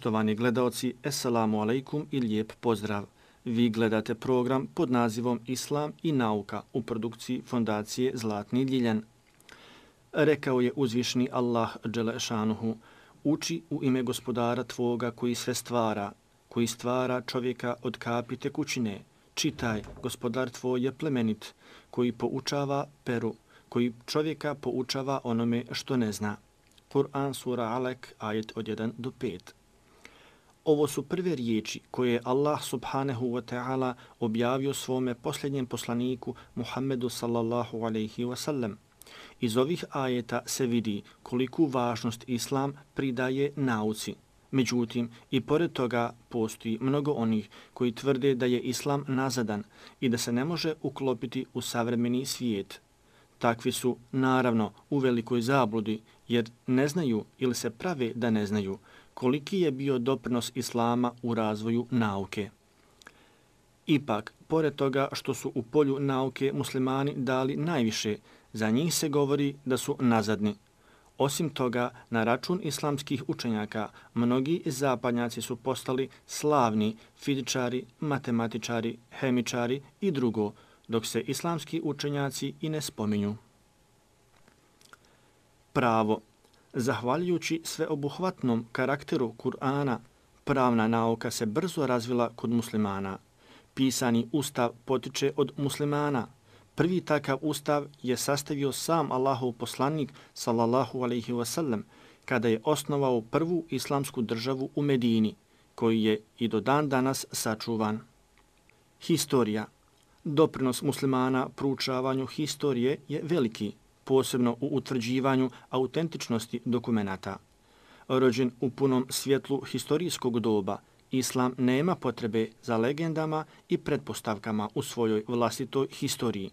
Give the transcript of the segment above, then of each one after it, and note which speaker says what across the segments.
Speaker 1: Poštovani gledaoci, Esselamu alaikum i lijep pozdrav. Vi gledate program pod nazivom Islam i nauka u produkciji Fondacije Zlatni Ljiljan. Rekao je uzvišni Allah dželešanuhu: uči u ime gospodara tvoga koji sve stvara, koji stvara čovjeka od kapi tekućine. Čitaj, gospodar tvoj je plemenit, koji poučava peru, koji čovjeka poučava onome što ne zna. Kur'an sura Alek, ajet od 1 do 5. Ovo su prve riječi koje je Allah subhanahu wa ta'ala objavio svome posljednjem poslaniku Muhammedu sallallahu alaihi wa sallam. Iz ovih ajeta se vidi koliku važnost Islam pridaje nauci. Međutim, i pored toga postoji mnogo onih koji tvrde da je Islam nazadan i da se ne može uklopiti u savremeni svijet. Takvi su, naravno, u velikoj zabludi jer ne znaju ili se prave da ne znaju koliki je bio doprinos Islama u razvoju nauke. Ipak, pored toga što su u polju nauke muslimani dali najviše, za njih se govori da su nazadni. Osim toga, na račun islamskih učenjaka, mnogi zapadnjaci su postali slavni fizičari, matematičari, hemičari i drugo, dok se islamski učenjaci i ne spominju. Pravo. Zahvaljujući sveobuhvatnom karakteru Kur'ana, pravna nauka se brzo razvila kod muslimana. Pisani ustav potiče od muslimana. Prvi takav ustav je sastavio sam Allahov poslanik sallallahu alaihi wasallam kada je osnovao prvu islamsku državu u Medini, koji je i do dan danas sačuvan. Historija. Doprinos muslimana proučavanju historije je veliki, posebno u utvrđivanju autentičnosti dokumenata. Rođen u punom svjetlu historijskog doba, Islam nema potrebe za legendama i pretpostavkama u svojoj vlastitoj historiji.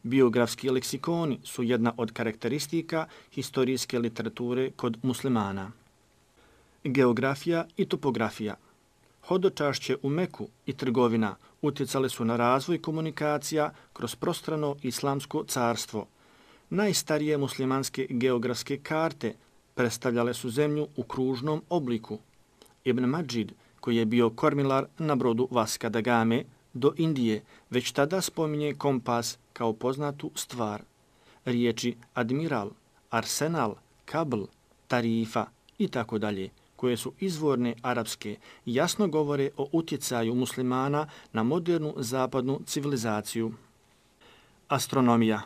Speaker 1: Biografski leksikoni su jedna od karakteristika historijske literature kod muslimana. Geografija i topografija. Hodočašće u Meku i trgovina utjecale su na razvoj komunikacija kroz prostrano islamsko carstvo. Najstarije muslimanske geografske karte predstavljale su zemlju u kružnom obliku. Ibn Madžid, koji je bio kormilar na brodu Vasca da Game do Indije, već tada spominje kompas kao poznatu stvar. Riječi admiral, arsenal, kabl, tarifa i tako dalje, koje su izvorne arapske, jasno govore o utjecaju muslimana na modernu zapadnu civilizaciju. Astronomija.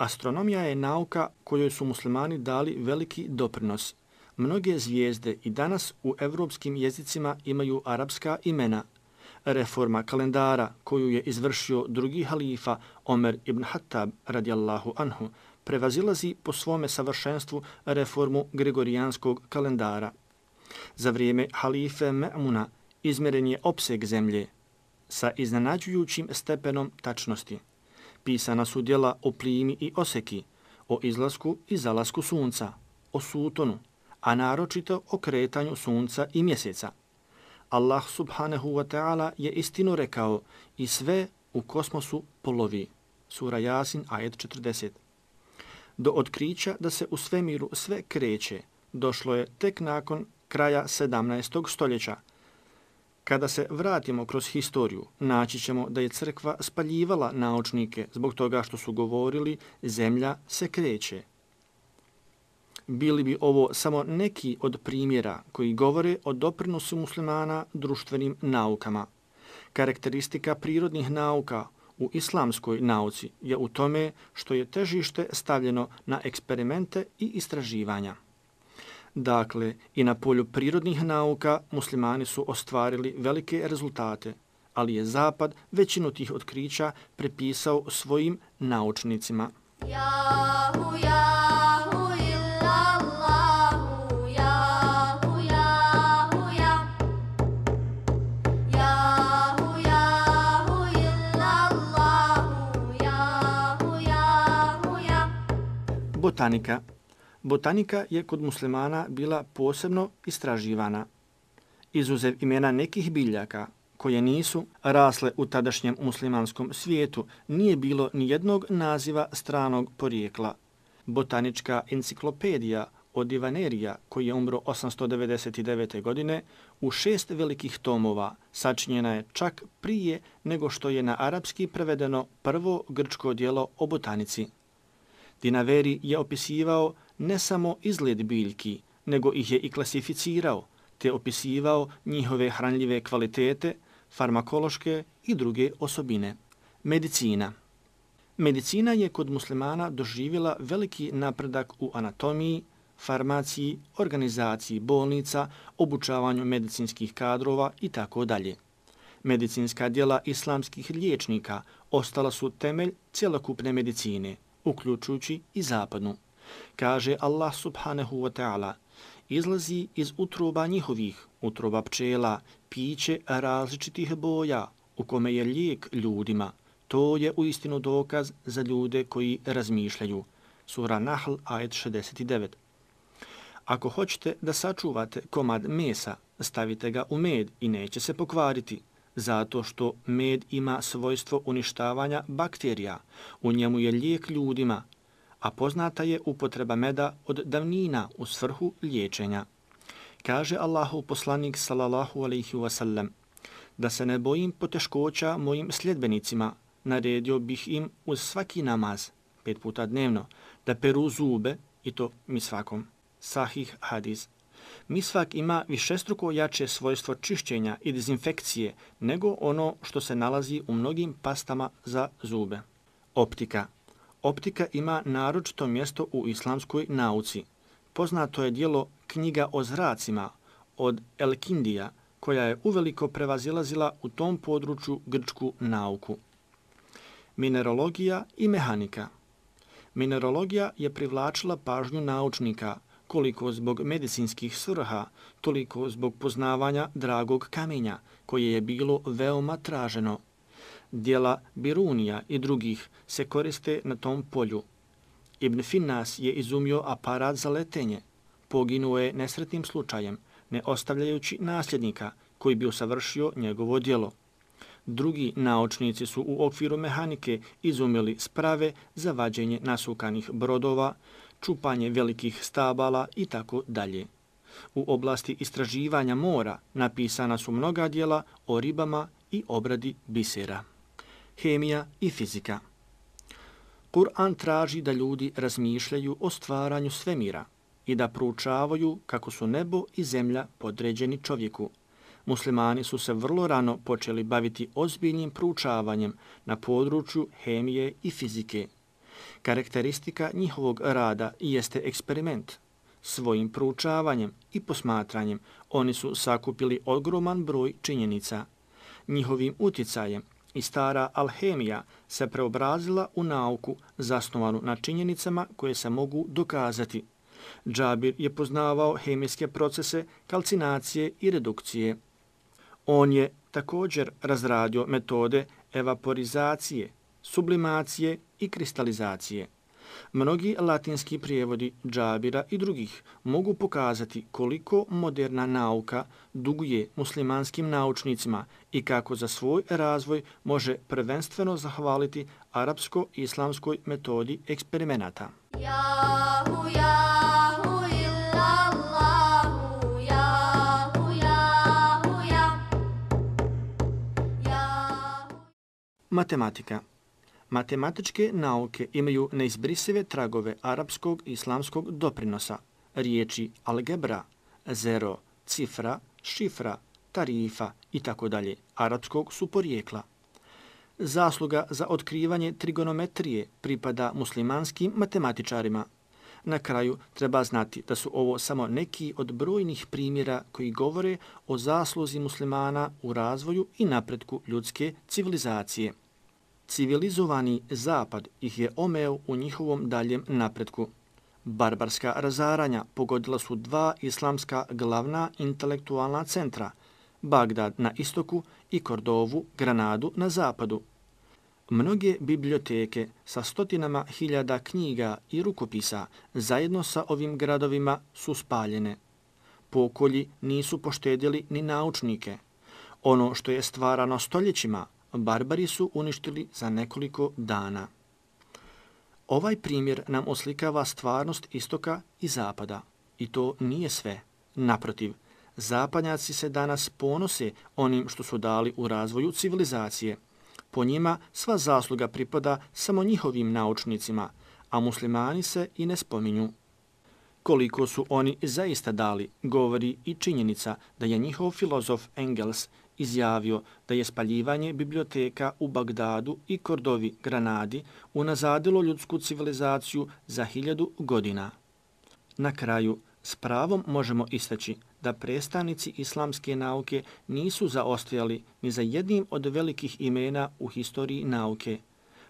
Speaker 1: Astronomija je nauka kojoj su muslimani dali veliki doprinos. Mnoge zvijezde i danas u evropskim jezicima imaju arapska imena. Reforma kalendara koju je izvršio drugi halifa Omer ibn Hattab radijallahu anhu prevazilazi po svome savršenstvu reformu gregorijanskog kalendara. Za vrijeme halife Me'muna izmjeren je opseg zemlje sa iznenađujućim stepenom tačnosti. Pisana su djela o plimi i oseki, o izlasku i zalasku sunca, o sutonu, a naročito o kretanju sunca i mjeseca. Allah subhanahu wa ta'ala je istinu rekao i sve u kosmosu polovi. Sura Jasin, ajet 40. Do otkrića da se u svemiru sve kreće došlo je tek nakon kraja 17. stoljeća. Kada se vratimo kroz historiju, naći ćemo da je crkva spaljivala naučnike zbog toga što su govorili zemlja se kreće. Bili bi ovo samo neki od primjera koji govore o doprinosu muslimana društvenim naukama. Karakteristika prirodnih nauka u islamskoj nauci je u tome što je težište stavljeno na eksperimente i istraživanja. Dakle, i na polju prirodnih nauka muslimani su ostvarili velike rezultate, ali je Zapad većinu tih otkrića prepisao svojim naučnicima.
Speaker 2: Jahu, jahu, illallahu, jahu, jahu, ja. Jahu, jahu, illallahu, jahu, jahu, ja.
Speaker 1: Botanika. Botanika je kod muslimana bila posebno istraživana. Izuzev imena nekih biljaka koje nisu rasle u tadašnjem muslimanskom svijetu, nije bilo ni jednog naziva stranog porijekla. Botanička enciklopedija od Ivanerija, koji je umro 899. godine, u 6 velikih tomova sačinjena je čak prije nego što je na arapski prevedeno prvo grčko djelo o botanici. Dinaveri je opisivao ne samo izgled biljki, nego ih je i klasificirao, te opisivao njihove hranljive kvalitete, farmakološke i druge osobine. Medicina. Medicina je kod muslimana doživjela veliki napredak u anatomiji, farmaciji, organizaciji bolnica, obučavanju medicinskih kadrova itd. Medicinska djela islamskih liječnika ostala su temelj cjelokupne medicine, uključujući i zapadnu. Kaže Allah subhanahu wa ta'ala: izlazi iz utroba njihovih, utroba pčela, piće različitih boja, u kome je lijek ljudima. To je uistinu dokaz za ljude koji razmišljaju. Sura Nahl, ajet 69. Ako hoćete da sačuvate komad mesa, stavite ga u med i neće se pokvariti, zato što med ima svojstvo uništavanja bakterija. U njemu je lijek ljudima, a poznata je upotreba meda od davnina u svrhu liječenja. Kaže Allahov poslanik sallallahu alejhi ve sellem: da se ne bojim poteškoća mojim sljedbenicima, naredio bih im uz svaki namaz, 5 puta dnevno, da peru zube, i to misvakom. Sahih hadis. Misvak ima višestruko jače svojstvo čišćenja i dezinfekcije nego ono što se nalazi u mnogim pastama za zube. Optika. Optika ima naročito mjesto u islamskoj nauci. Poznato je djelo Knjiga o zracima od El-Kindija, koja je uveliko prevazilazila u tom području grčku nauku. Minerologija i mehanika. Minerologija je privlačila pažnju naučnika, koliko zbog medicinskih svrha, toliko zbog poznavanja dragog kamenja, koje je bilo veoma traženo. Djela Birunija i drugih se koriste na tom polju. Ibn Finnas je izumio aparat za letenje. Poginuo je nesretnim slučajem, ne ostavljajući nasljednika koji bi usavršio njegovo djelo. Drugi naučnici su u okviru mehanike izumjeli sprave za vađenje nasukanih brodova, čupanje velikih stabala i tako dalje. U oblasti istraživanja mora napisana su mnoga djela o ribama i obradi bisera. Hemija i fizika. Kur'an traži da ljudi razmišljaju o stvaranju svemira i da proučavaju kako su nebo i zemlja podređeni čovjeku. Muslimani su se vrlo rano počeli baviti ozbiljnim proučavanjem na području hemije i fizike. Karakteristika njihovog rada jeste eksperiment. Svojim proučavanjem i posmatranjem oni su sakupili ogroman broj činjenica. Njihovim utjecajem i stara alhemija se preobrazila u nauku zasnovanu na činjenicama koje se mogu dokazati. Džabir je poznavao hemijske procese kalcinacije i redukcije. On je također razradio metode evaporizacije, sublimacije i kristalizacije. Mnogi latinski prijevodi Džabira i drugih mogu pokazati koliko moderna nauka duguje muslimanskim naučnicima i kako za svoj razvoj može prvenstveno zahvaliti arapsko-islamskoj metodi eksperimenata.
Speaker 2: Yahu, Yahu, illallahu, Yahu, Yahu, Yahu.
Speaker 1: Matematika. Matematičke nauke imaju neizbrisive tragove arapskog i islamskog doprinosa. Riječi algebra, zero, cifra, šifra, tarifa itd. Arapskog su porijekla. Zasluga za otkrivanje trigonometrije pripada muslimanskim matematičarima. Na kraju treba znati da su ovo samo neki od brojnih primjera koji govore o zasluzi muslimana u razvoju i napretku ljudske civilizacije. Civilizovani zapad ih je omeo u njihovom daljem napretku. Barbarska razaranja pogodila su 2 islamska glavna intelektualna centra, Bagdad na istoku i Kordovu, Granadu na zapadu. Mnoge biblioteke sa stotinama hiljada knjiga i rukopisa zajedno sa ovim gradovima su spaljene. Pokolji nisu poštedjeli ni naučnike. Ono što je stvarano stoljećima, barbari su uništili za nekoliko dana. Ovaj primjer nam oslikava stvarnost istoka i zapada. I to nije sve. Naprotiv, zapadnjaci se danas ponose onim što su dali u razvoju civilizacije. Po njima sva zasluga pripada samo njihovim naučnicima, a muslimani se i ne spominju. Koliko su oni zaista dali, govori i činjenica da je njihov filozof Engels izjavio da je spaljivanje biblioteka u Bagdadu i Kordovi, Granadi, unazadilo ljudsku civilizaciju za 1000 godina. Na kraju, s pravom možemo istaći da predstavnici islamske nauke nisu zaostajali ni za jednim od velikih imena u historiji nauke,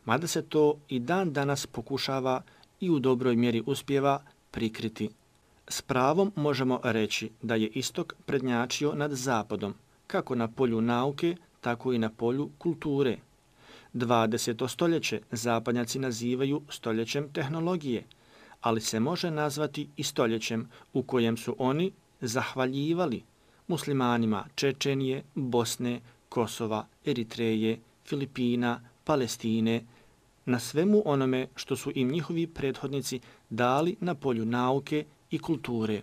Speaker 1: mada se to i dan danas pokušava i u dobroj mjeri uspijeva prikriti. S pravom možemo reći da je istok prednjačio nad zapadom, kako na polju nauke, tako i na polju kulture. 20. stoljeće zapadnjaci nazivaju stoljećem tehnologije, ali se može nazvati i stoljećem u kojem su oni zahvaljivali muslimanima Čečenije, Bosne, Kosova, Eritreje, Filipina, Palestine, na svemu onome što su im njihovi prethodnici dali na polju nauke i kulture.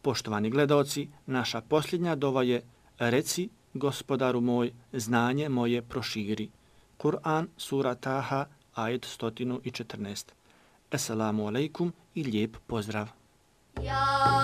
Speaker 1: Poštovani gledaoci, naša posljednja dova je: reci, gospodaru moj, znanje moje proširi. Kur'an, sura Taha, ajet 114. Assalamu alaikum i lijep pozdrav.
Speaker 2: Ya